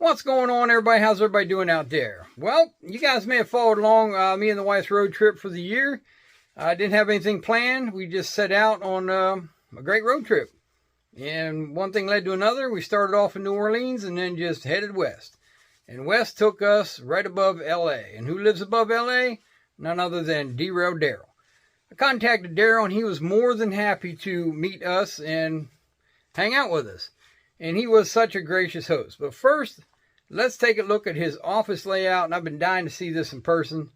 What's going on, everybody? How's everybody doing out there? Well, you guys may have followed along me and the wife's road trip for the year. I didn't have anything planned. We just set out on a great road trip. And one thing led to another. We started off in New Orleans and then just headed west. And west took us right above L.A. And who lives above L.A.? None other than Derail Darrell. I contacted Darrell and he was more than happy to meet us and hang out with us. And he was such a gracious host. But first, let's take a look at his office layout. And I've been dying to see this in person.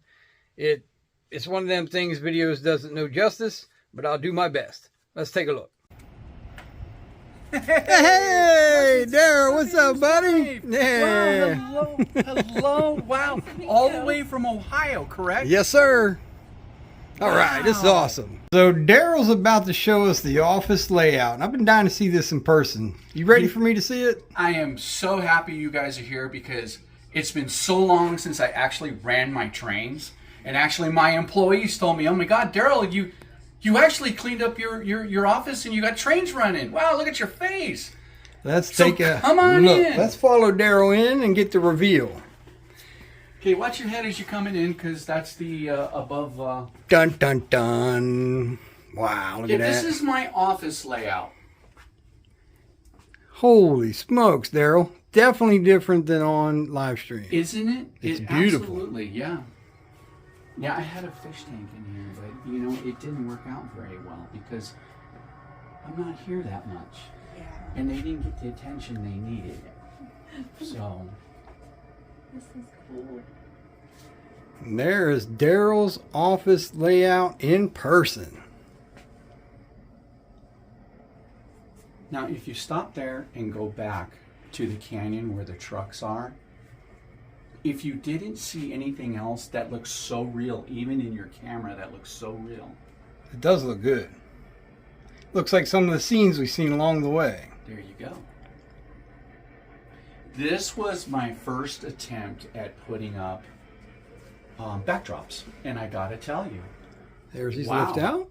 It's one of them things videos doesn't know justice, but I'll do my best. Let's take a look. Hey, Darrell, what's up, buddy? Yeah. Wow, hello. Wow, all the way from Ohio, correct? Yes, sir. All right, this is awesome. So Darrell's about to show us the office layout, and I've been dying to see this in person. You ready for me to see it? I am so happy you guys are here because it's been so long since I actually ran my trains, and actually my employees told me, "Oh my God, Darrell, you actually cleaned up your office and you got trains running. Wow, look at your face." Come on in. Let's follow Darrell in and get the reveal. Okay, watch your head as you're coming in, because that's the above. Dun, dun, dun. Wow, look at that. This is my office layout. Holy smokes, Darrell. Definitely different than on live stream. Isn't it? It's beautiful. Absolutely, yeah. Yeah, I had a fish tank in here, but, you know, it didn't work out very well because I'm not here that much. Yeah. And they didn't get the attention they needed. So... This is cool. And there is Darrell's office layout in person. Now, if you stop there and go back to the canyon where the trucks are, if you didn't see anything else that looks so real, even in your camera, that looks so real. It does look good. Looks like some of the scenes we've seen along the way. There you go. This was my first attempt at putting up backdrops, and I gotta tell you, there's his lift out.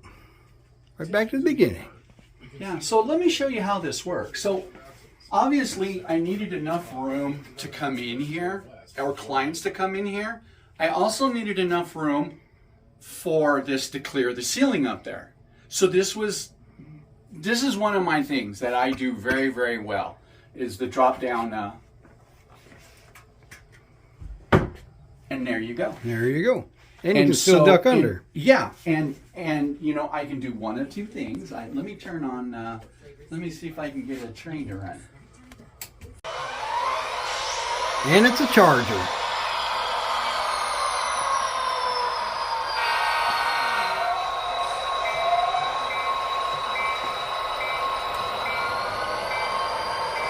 Right back to the beginning. Yeah, so let me show you how this works. So obviously I needed enough room to come in here, or clients to come in here. I also needed enough room for this to clear the ceiling up there. So this is one of my things that I do very, very well, is the drop down and there you go. There you go. And you can still duck under. Yeah, and you know, I can do one of two things. Let me turn on, let me see if I can get a train to run. And it's a charger.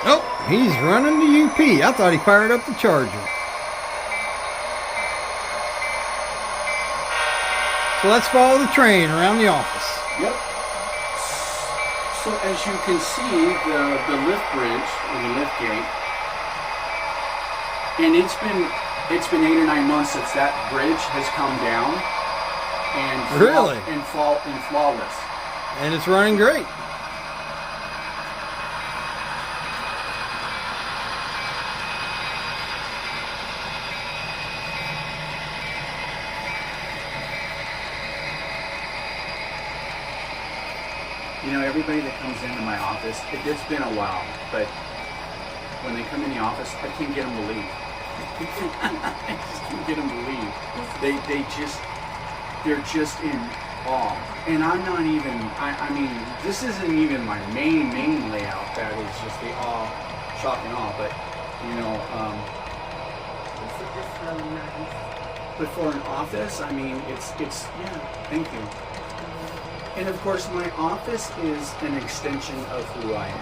Oh, he's running the UP. I thought he fired up the charger. So let's follow the train around the office. Yep. So as you can see, the lift bridge, or the lift gate, and it's been 8 or 9 months since that bridge has come down, and flawless. And it's running great. You know, everybody that comes into my office, it's been a while, but when they come in the office, I can't get them to leave. I just can't get them to leave. They're just in awe. And I'm not even, I mean, this isn't even my main layout. That is just the awe, shock and awe. But, you know, This is really nice. but for an office, I mean, it's yeah, thank you. And of course, my office is an extension of who I am.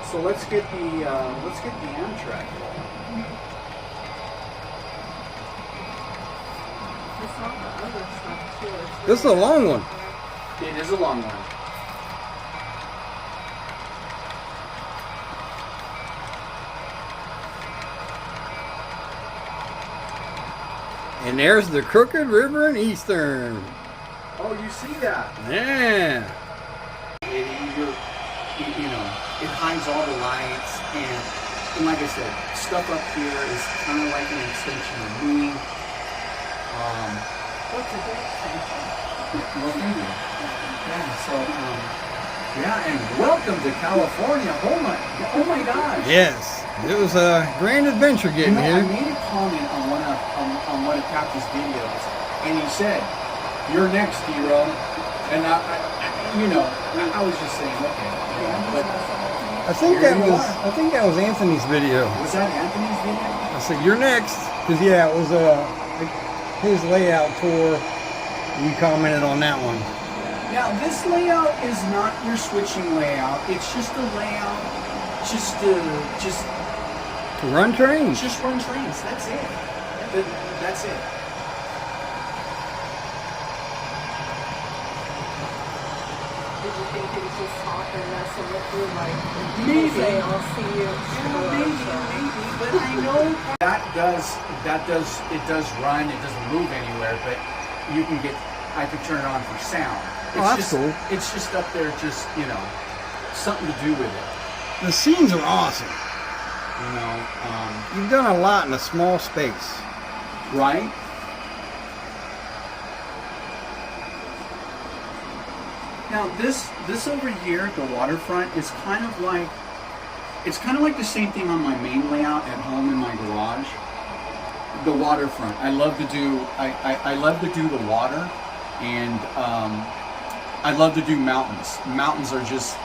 So let's get the Amtrak rolling. It's all the other stuff too. This is a long one. It is a long one. And there's the Crooked River and Eastern. Oh, you see that? Yeah. You know, it hides all the lights, and like I said, stuff up here is kind of like an extension of me. What's a good extension? Well, thank you. Yeah, so, yeah, and welcome to California. Oh my gosh. Yes, it was a grand adventure getting I here. made a comment on one of Captain's videos, and he said, "You're next, hero." And I was just saying, okay, but I think that was Anthony's video. was that Anthony's video? I said, "You're next," because yeah, it was his layout tour. You commented on that one. Now, this layout is not your switching layout. It's just a layout, just To run trains. just run trains. That's it. That's it. Did you think he was just talking, messing with you, like, Maybe. say, I'll see you. Maybe, but I know it does run. It doesn't move anywhere, but I can turn it on for sound. Oh, that's cool. It's just up there, just something to do with it. The scenes are awesome. You've done a lot in a small space. Right? Now this over here, the waterfront, is kind of like the same thing on my main layout at home in my garage. The waterfront. I love to do the water, and I love to do mountains. Mountains are just,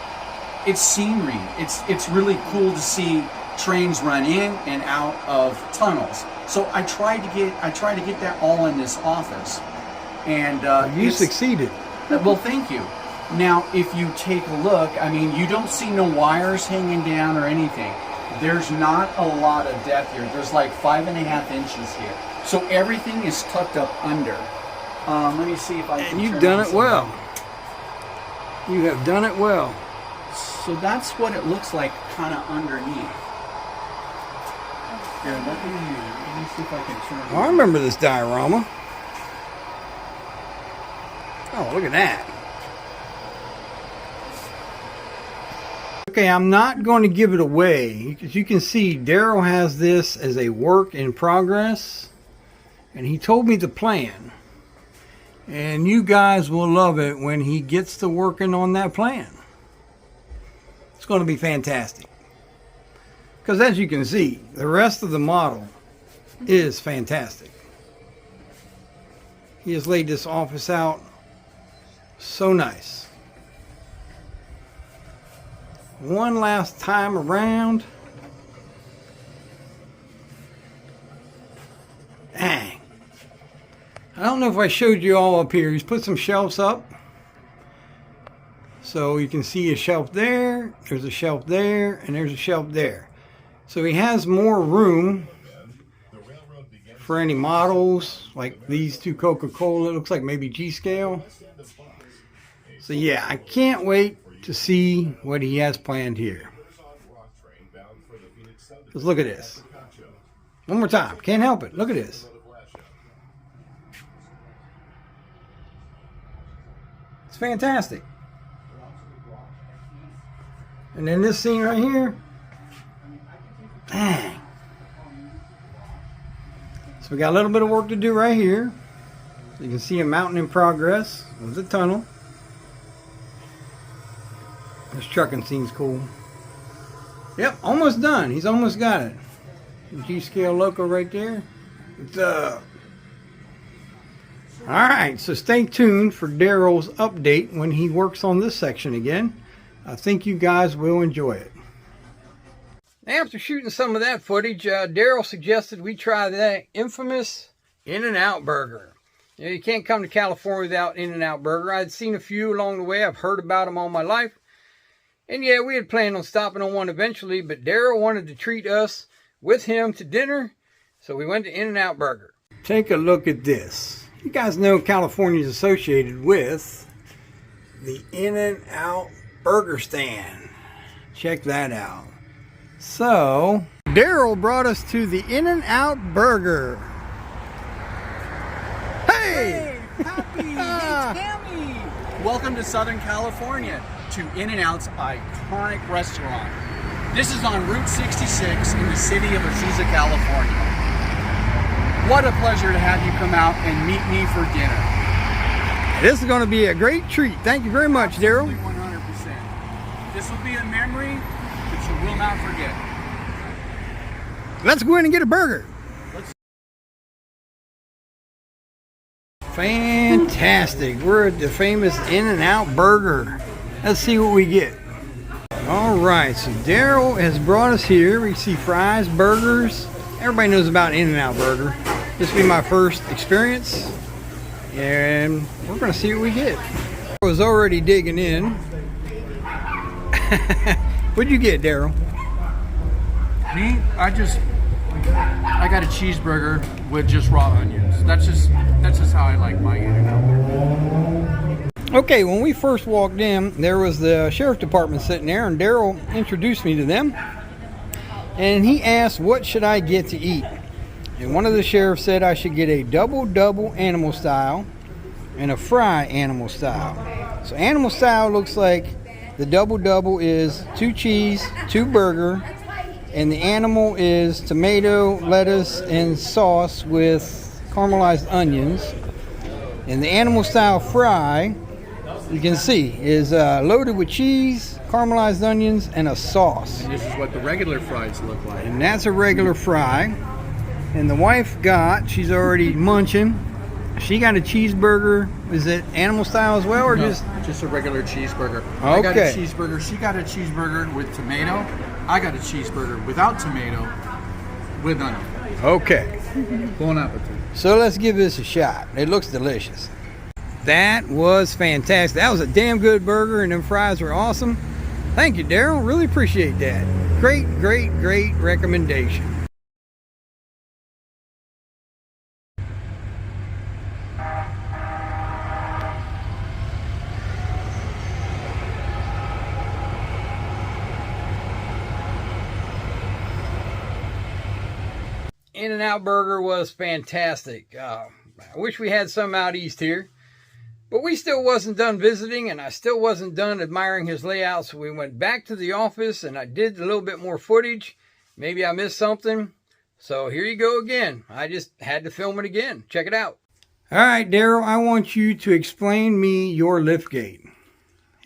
it's scenery. It's really cool to see trains run in and out of tunnels. So I try to get that all in this office, and You succeeded. well, thank you. Now, if you take a look, I mean, you don't see no wires hanging down or anything. There's not a lot of depth here. There's like 5.5 inches here. So everything is tucked up under. Let me see if I can. And you've turn done this it well. around. You have done it well. So that's what it looks like, kind of underneath. Here, let me see if I can turn it. Oh, I remember this diorama. Oh, look at that. Okay, I'm not going to give it away. As you can see, Darrell has this as a work in progress, and he told me the plan. And you guys will love it when he gets to working on that plan. It's going to be fantastic. Because as you can see, the rest of the model is fantastic. He has laid this office out so nice. One last time around. Dang. I don't know if I showed you all up here. He's put some shelves up. So you can see a shelf there, there's a shelf there, and there's a shelf there. So he has more room for any models, like these two Coca-Cola. It looks like maybe G-scale. So yeah, I can't wait to see what he has planned here. Just look at this. One more time. Can't help it. Look at this. It's fantastic. And then this scene right here. Dang. So we got a little bit of work to do right here. You can see a mountain in progress with the tunnel. This trucking scene's cool. Yep, almost done. He's almost got it. G-scale loco right there. What's up? Alright, so stay tuned for Darrell's update when he works on this section again. I think you guys will enjoy it. After shooting some of that footage, Darrell suggested we try that infamous In-N-Out burger. You know, you can't come to California without In-N-Out burger. I'd seen a few along the way. I've heard about them all my life. And yeah, we had planned on stopping on one eventually, but Darrell wanted to treat us with him to dinner, so we went to In-N-Out Burger. Take a look at this. You guys know California is associated with the In-N-Out Burger stand. Check that out. So, Darrell brought us to the In-N-Out Burger. Hey! Happy! Hey, Tammy! Welcome to Southern California, to In-N-Out's iconic restaurant. This is on Route 66 in the city of Azusa, California. What a pleasure to have you come out and meet me for dinner. This is going to be a great treat. Thank you very much, Darrell. 100%. This will be a memory that you will not forget. Let's go in and get a burger. Fantastic. We're at the famous In-N-Out Burger. Let's see what we get. All right, so Darrell has brought us here. We see fries, burgers. Everybody knows about In-N-Out Burger. This will be my first experience, and we're going to see what we get. I was already digging in. What'd you get, Darrell? Me, I got a cheeseburger with just raw onions. That's just how I like my In-N-Out. Okay, when we first walked in, there was the sheriff department sitting there, and Darrell introduced me to them. And he asked, what should I get to eat? And one of the sheriffs said I should get a double animal style and a fry animal style. So animal style looks like the double is 2 cheese, 2 burger, and the animal is tomato, lettuce, and sauce with caramelized onions. And the animal style fry, you can see, is loaded with cheese, caramelized onions, and a sauce. And this is what the regular fries look like. And that's a regular fry. And the wife she's already munching. She got a cheeseburger. Is it animal style as well, or just a regular cheeseburger? Okay. I got a cheeseburger. She got a cheeseburger with tomato. I got a cheeseburger without tomato, with onion. Okay. Bon appetit. So let's give this a shot. It looks delicious. That was fantastic. That was a damn good burger, and them fries were awesome. Thank you, Darrell. Really appreciate that. Great recommendation. In-N-Out Burger was fantastic. I wish we had some out east here. But we still wasn't done visiting, and I still wasn't done admiring his layout, so we went back to the office, and I did a little bit more footage. Maybe I missed something. So here you go again. I just had to film it again. Check it out. All right, Darrell, I want you to explain me your liftgate.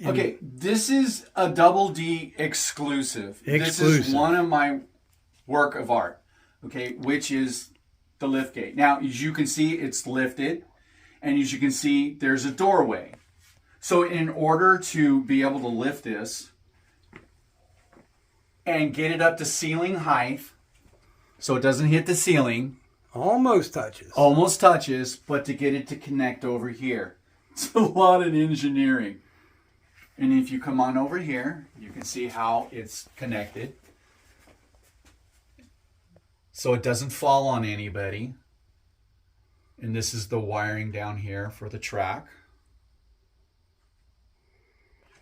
Okay, this is a Double D exclusive. This is one of my work of art, okay, which is the liftgate. Now, as you can see, it's lifted. And as you can see, there's a doorway. So in order to be able to lift this and get it up to ceiling height, so it doesn't hit the ceiling. Almost touches. Almost touches, but to get it to connect over here. It's a lot of engineering. And if you come on over here, you can see how it's connected. So it doesn't fall on anybody. And this is the wiring down here for the track.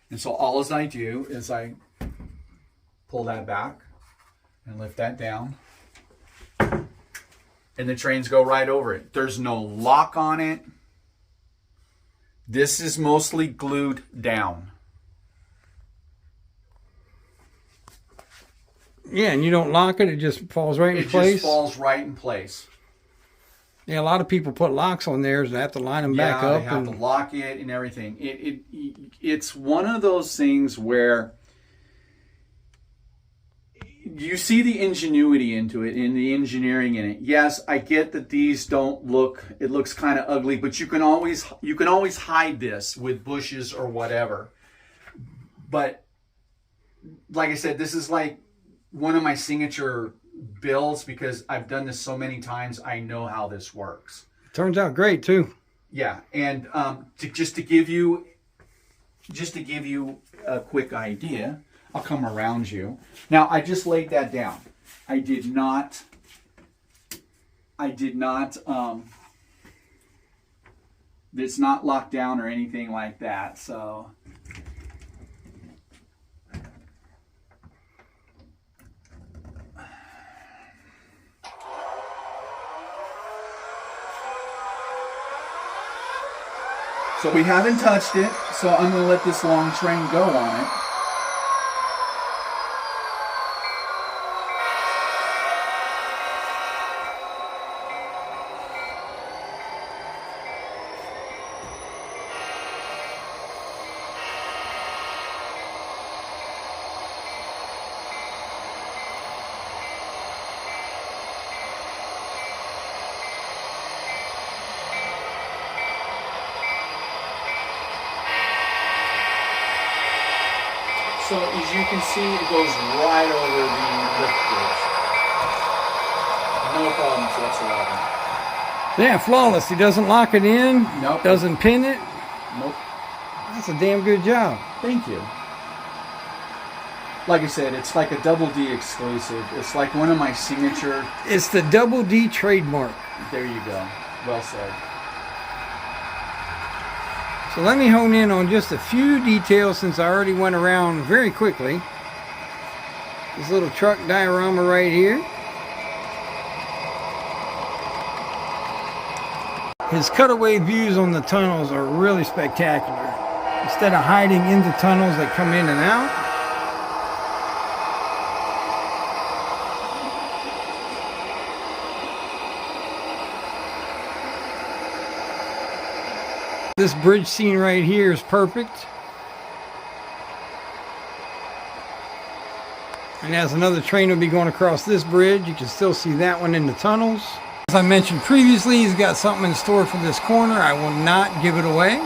And so all as I do is I pull that back and lift that down. And the trains go right over it. There's no lock on it. This is mostly glued down. Yeah, and you don't lock it, it just falls right in place? It just falls right in place. Yeah, a lot of people put locks on theirs and have to line them back up. Yeah, they have to lock it and everything. It's one of those things where you see the ingenuity into it and the engineering in it. Yes, I get that these don't look, it looks kind of ugly, but you can always hide this with bushes or whatever. But like I said, this is like one of my signature builds because I've done this so many times. I know how this works. Turns out great too. Yeah, and just to give you a quick idea, I'll come around you. Now I just laid that down. I did not. It's not locked down or anything like that. So. So we haven't touched it, so I'm going to let this long train go on it. So as you can see, it goes right over the lift bridge. No problems whatsoever. Yeah, flawless. He doesn't lock it in. Nope. Doesn't pin it. Nope. That's a damn good job. Thank you. Like I said, it's like a Double D exclusive. It's like one of my signature. It's the Double D trademark. There you go. Well said. So let me hone in on just a few details since I already went around very quickly. This little truck diorama right here. His cutaway views on the tunnels are really spectacular. Instead of hiding in the tunnels, they come in and out. This bridge scene right here is perfect. And as another train will be going across this bridge, you can still see that one in the tunnels. As I mentioned previously, he's got something in store for this corner. I will not give it away.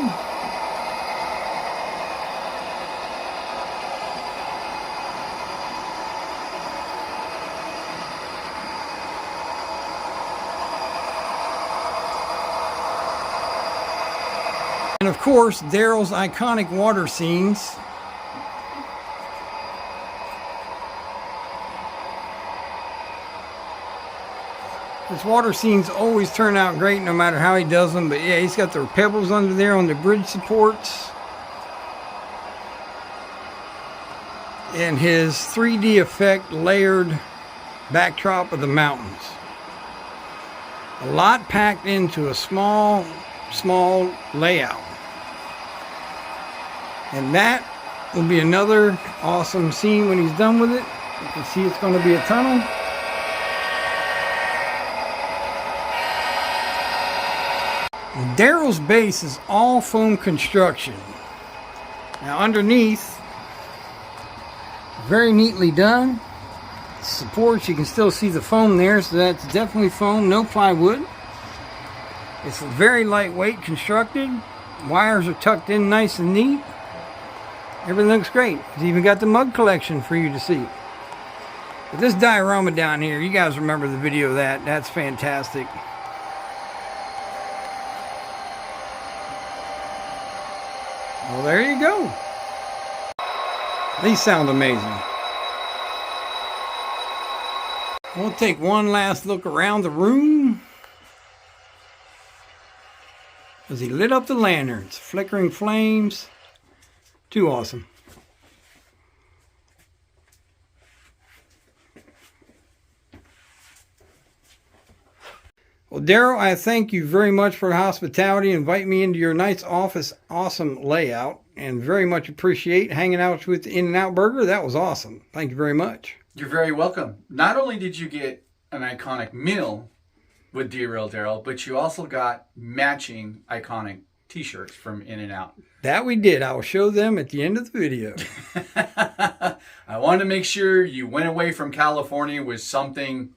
And of course, Darrell's iconic water scenes. His water scenes always turn out great no matter how he does them. But yeah, he's got the pebbles under there on the bridge supports. And his 3D effect layered backdrop of the mountains. A lot packed into a small layout. And that will be another awesome scene when he's done with it. You can see it's going to be a tunnel. Darrell's base is all foam construction. Now underneath, very neatly done. Supports, you can still see the foam there, so that's definitely foam, no plywood. It's very lightweight constructed. Wires are tucked in nice and neat. Everything looks great. It's even got the mug collection for you to see. But this diorama down here, you guys remember the video of that. That's fantastic. Well, there you go. These sound amazing. We'll take one last look around the room. As he lit up the lanterns, flickering flames. Too awesome. Well, Darrell, I thank you very much for the hospitality. Invite me into your nice office, awesome layout, and very much appreciate hanging out with the In-N-Out Burger. That was awesome. Thank you very much. You're very welcome. Not only did you get an iconic meal with Derail Darrell, but you also got matching iconic t-shirts from In-N-Out. That we did. I will show them at the end of the video. I wanted to make sure you went away from California with something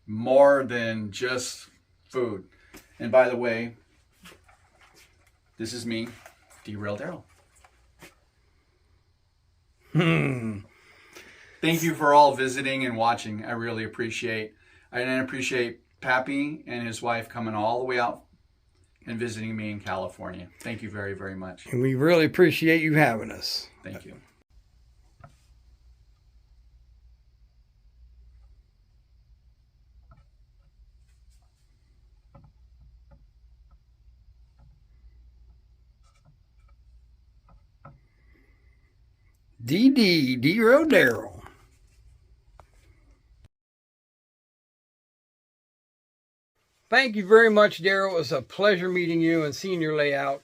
more than just food. And by the way, this is me, Derail Darrell. Thank you for all visiting and watching. I really appreciate. I appreciate Pappy and his wife coming all the way out and visiting me in California. Thank you very, very much. And we really appreciate you having us. Thank you. Derail Darrell. Thank you very much, Darrell. It was a pleasure meeting you and seeing your layout.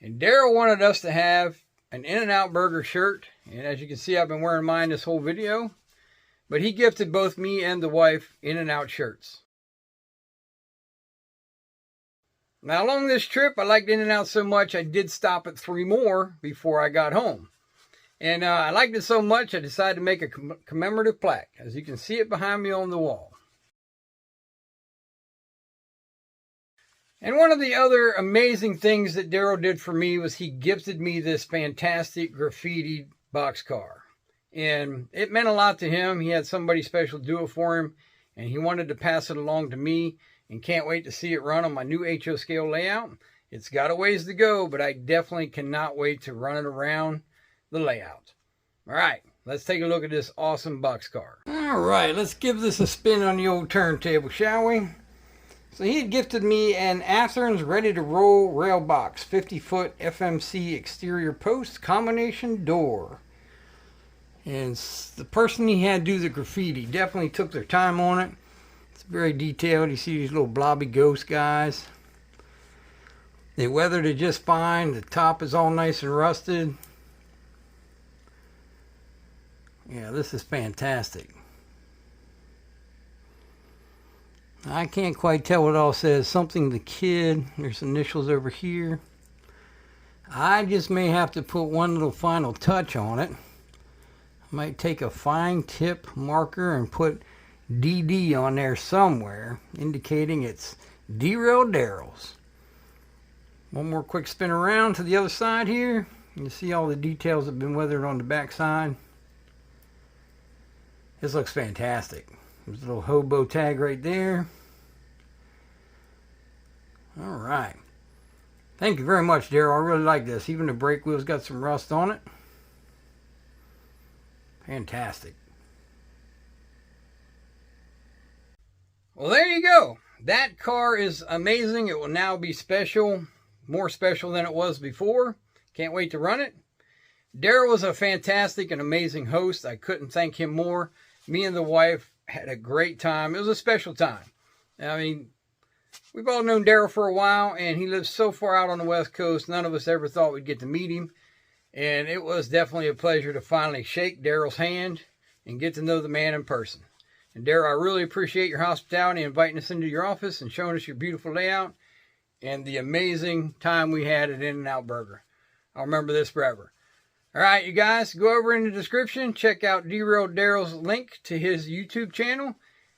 And Darrell wanted us to have an In-N-Out Burger shirt. And as you can see, I've been wearing mine this whole video. But he gifted both me and the wife In-N-Out shirts. Now, along this trip, I liked In-N-Out so much, I did stop at 3 more before I got home. And I liked it so much, I decided to make a commemorative plaque. As you can see it behind me on the wall. And one of the other amazing things that Darrell did for me was he gifted me this fantastic graffiti boxcar. And it meant a lot to him. He had somebody special do it for him, and he wanted to pass it along to me, and can't wait to see it run on my new HO scale layout. It's got a ways to go, but I definitely cannot wait to run it around the layout. All right, let's take a look at this awesome box car. All right, let's give this a spin on the old turntable, shall we? So he had gifted me an Athens ready-to-roll rail box, 50-foot FMC exterior post combination door. And the person he had do the graffiti definitely took their time on it. It's very detailed. You see these little blobby ghost guys. They weathered it just fine. The top is all nice and rusted. Yeah, this is fantastic. I can't quite tell what it all says. Something the kid. There's initials over here. I just may have to put one little final touch on it. I might take a fine tip marker and put DD on there somewhere, indicating it's Derail Darrells. One more quick spin around to the other side here. You see all the details have been weathered on the back side. This looks fantastic. There's a little hobo tag right there. All right. Thank you very much, Darrell. I really like this. Even the brake wheel's got some rust on it. Fantastic. Well, there you go. That car is amazing. It will now be special, more special than it was before. Can't wait to run it. Darrell was a fantastic and amazing host. I couldn't thank him more. Me and the wife had a great time. It was a special time. I mean, we've all known Darrell for a while, and he lives so far out on the West Coast, none of us ever thought we'd get to meet him. And it was definitely a pleasure to finally shake Darrell's hand and get to know the man in person. And Darrell, I really appreciate your hospitality, inviting us into your office and showing us your beautiful layout and the amazing time we had at In-N-Out Burger. I'll remember this forever. All right, you guys, go over in the description. Check out Derail Darrell's link to his YouTube channel.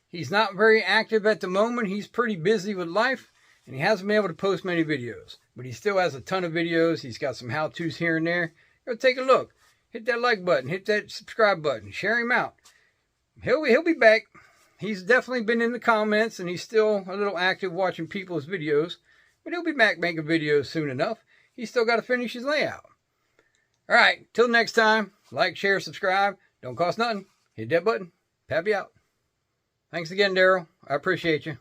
He's not very active at the moment. He's pretty busy with life, and he hasn't been able to post many videos. But he still has a ton of videos. He's got some how-tos here and there. Go take a look. Hit that like button. Hit that subscribe button. Share him out. He'll be back. He's definitely been in the comments, and he's still a little active watching people's videos. But he'll be back making videos soon enough. He's still got to finish his layout. All right, till next time, like, share, subscribe. Don't cost nothing. Hit that button. Pappy out. Thanks again, Darrell. I appreciate you.